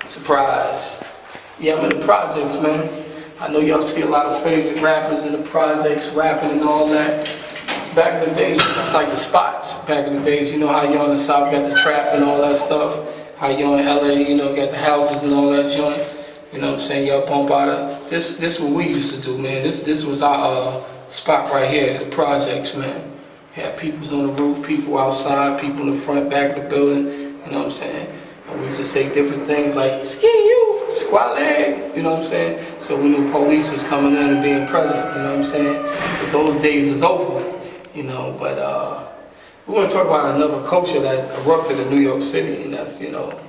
Surprise. Yeah, I'm in the projects, man. I know y'all see a lot of favorite rappers in the projects, rapping and all that. Back in the days, it was like the spots. Back in the days, you know how y'all in the South got the trap and all that stuff. How y'all in LA, you know, got the houses and all that joint. You know what I'm saying? Y'all bump out of this. This is what we used to do, man. This was our spot right here, the projects, man. Had people's on the roof, people outside, people in the front, back of the building. You know what I'm saying? And we used to say different things like "ski you," "squale," you know what I'm saying? So we knew police was coming in and being present. You know what I'm saying? But those days is over. You know, but we want to talk about another culture that erupted in New York City, and that's, you know,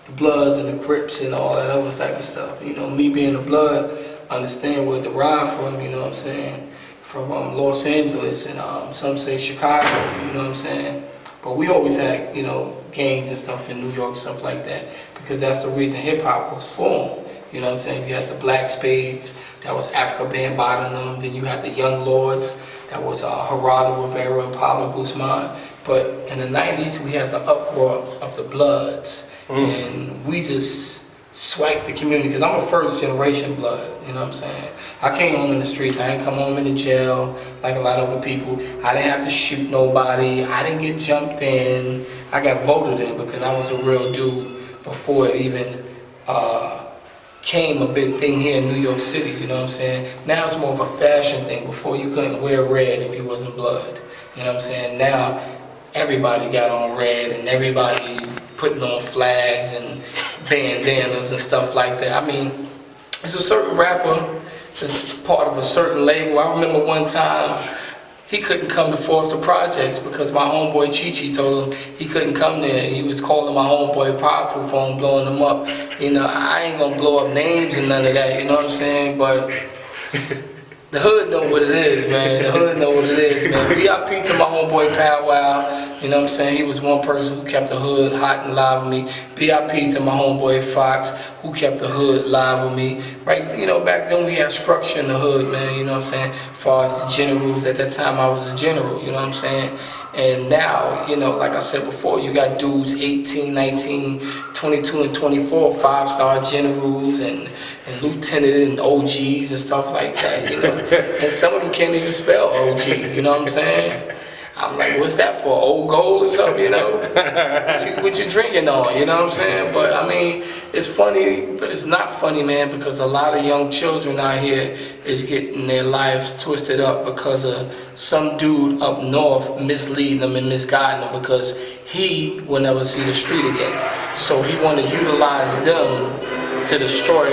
the Bloods and the Crips and all that other type of stuff. You know, me being a Blood, I understand where it derived from, you know what I'm saying, from Los Angeles and some say Chicago, you know what I'm saying. But we always had, you know, gangs and stuff in New York, stuff like that, because that's the reason hip-hop was formed. You know what I'm saying? You had the Black Spades, that was Africa Bambaataa, then you had the Young Lords, that was Geraldo Rivera and Pablo Guzman. But in the 90s, we had the uproar of the Bloods, and we just swiped the community, because I'm a first generation Blood, you know what I'm saying? I came home in the streets, I didn't come home in the jail like a lot of other people. I didn't have to shoot nobody, I didn't get jumped in. I got voted in because I was a real dude before it even came a big thing here in New York City, you know what I'm saying? Now it's more of a fashion thing. Before you couldn't wear red if you wasn't Blood, you know what I'm saying? Now everybody got on red and everybody putting on flags and bandanas and stuff like that. I mean, it's a certain rapper that's part of a certain label. I remember one time he couldn't come to Foster Projects because my homeboy Chi told him he couldn't come there. He was calling my homeboy Powerful phone, blowing him up. You know, I ain't gonna blow up names and none of that, you know what I'm saying? But the hood know what it is, man. The hood know what it is, man. VIP to my homeboy Pow Wow, you know what I'm saying? He was one person who kept the hood hot and live with me. VIP to my homeboy Fox, who kept the hood live with me. Right, you know, back then we had structure in the hood, man, you know what I'm saying? As far as the generals, at that time I was a general, you know what I'm saying? And now, you know, like I said before, you got dudes 18, 19, 22, and 24, 5-star generals and lieutenant and OGs and stuff like that, you know. And some of them can't even spell OG, you know what I'm saying? I'm like, what's that for, old gold or something, you know? What you drinking on, you know what I'm saying? But I mean, it's funny, but it's not funny, man, because a lot of young children out here is getting their lives twisted up because of some dude up north misleading them and misguiding them, because he will never see the street again. So he want to utilize them to destroy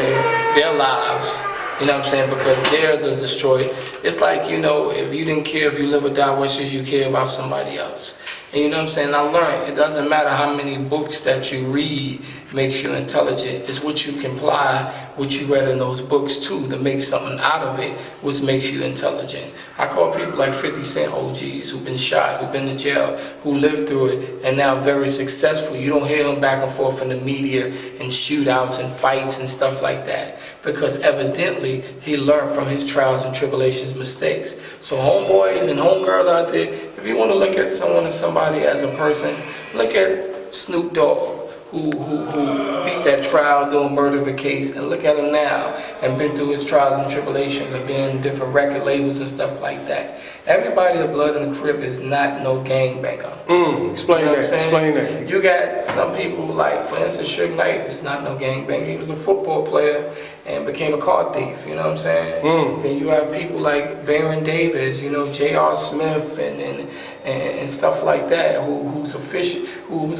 their lives. You know what I'm saying? Because theirs is destroyed. It's like, you know, if you didn't care if you live or die, what should you care about somebody else? And you know what I'm saying? I learned it doesn't matter how many books that you read makes you intelligent. It's what you can apply what you read in those books too to make something out of it, which makes you intelligent. I call people like 50 Cent OGs who've been shot, who've been to jail, who lived through it, and now very successful. You don't hear them back and forth in the media and shootouts and fights and stuff like that, because evidently he learned from his trials and tribulations, mistakes. So homeboys and homegirls out there, if you want to look at someone and somebody as a person, look at Snoop Dogg, who beat that trial doing murder of a case, and look at him now and been through his trials and tribulations of being in different record labels and stuff like that. Everybody of Blood in the Crib is not no gangbanger. Explain that, explain that. You got some people like, for instance, Suge Knight is not no gangbanger. He was a football player and became a car thief, you know what I'm saying? Then you have people like Baron Davis, you know, J.R. Smith and stuff like that, who's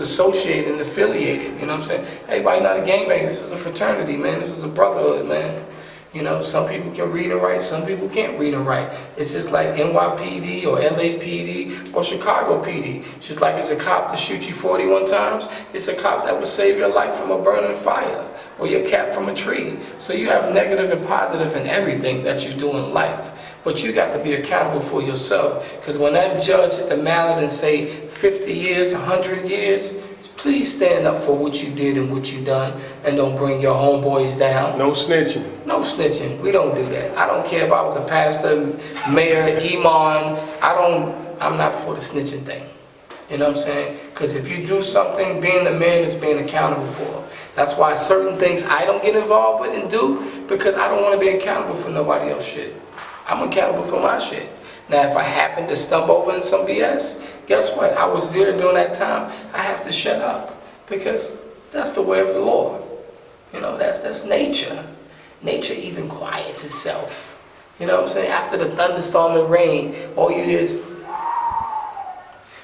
associated and affiliated, you know what I'm saying? Everybody not a gangbanger. This is a fraternity, man. This is a brotherhood, man. You know, some people can read and write, some people can't read and write. It's just like NYPD or LAPD or Chicago PD. Just like it's a cop that shoot you 41 times, it's a cop that will save your life from a burning fire or your cat from a tree. So you have negative and positive in everything that you do in life. But you got to be accountable for yourself. Because when that judge hit the mallet and say 50 years, 100 years, please stand up for what you did and what you done, and don't bring your homeboys down. No snitching. No snitching. We don't do that. I don't care if I was a pastor, mayor, imam. I'm not for the snitching thing. You know what I'm saying? Because if you do something, being a man is being accountable for. That's why certain things I don't get involved with and do, because I don't want to be accountable for nobody else's shit. I'm accountable for my shit. Now, if I happen to stumble over in some BS, guess what? I was there during that time. I have to shut up, because that's the way of the law. You know, that's nature. Nature even quiets itself. You know what I'm saying? After the thunderstorm and rain, all you hear is...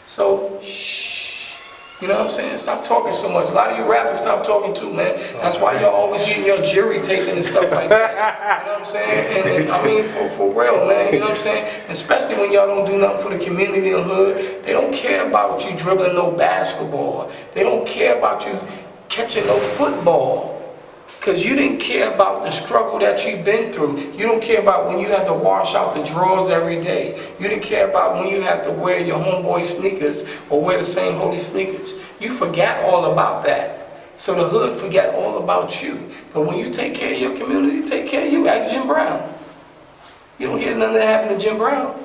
So, shh. You know what I'm saying? Stop talking so much. A lot of you rappers stop talking too, man. That's why y'all always getting your jury taken and stuff like that. You know what I'm saying? And I mean, for real, man. You know what I'm saying? Especially when y'all don't do nothing for the community or hood. They don't care about you dribbling no basketball. They don't care about you catching no football. Because you didn't care about the struggle that you've been through. You don't care about when you have to wash out the drawers every day. You didn't care about when you have to wear your homeboy sneakers or wear the same holy sneakers. You forgot all about that. So the hood forgot all about you. But when you take care of your community, take care of you. Ask Jim Brown. You don't hear nothing that happened to Jim Brown.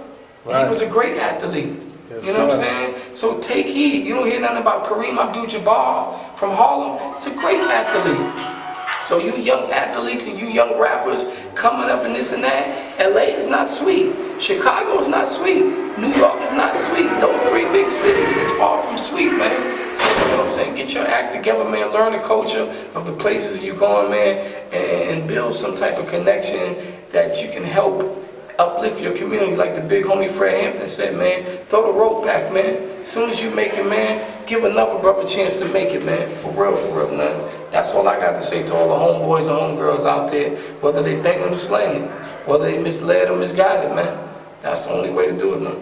Right. He was a great athlete. Yes, you know what I'm saying? So take heed. You don't hear nothing about Kareem Abdul-Jabbar from Harlem. It's a great athlete. So you young athletes and you young rappers coming up in this and that, LA is not sweet. Chicago is not sweet. New York is not sweet. Those three big cities is far from sweet, man. So you know what I'm saying? Get your act together, man. Learn the culture of the places you're going, man, and build some type of connection that you can help uplift your community. Like the big homie Fred Hampton said, man, throw the rope back, man. As soon as you make it, man, give another brother a chance to make it, man. For real, man. That's all I got to say to all the homeboys and homegirls out there, whether they banging or slanging, whether they misled or misguided, man. That's the only way to do it, man.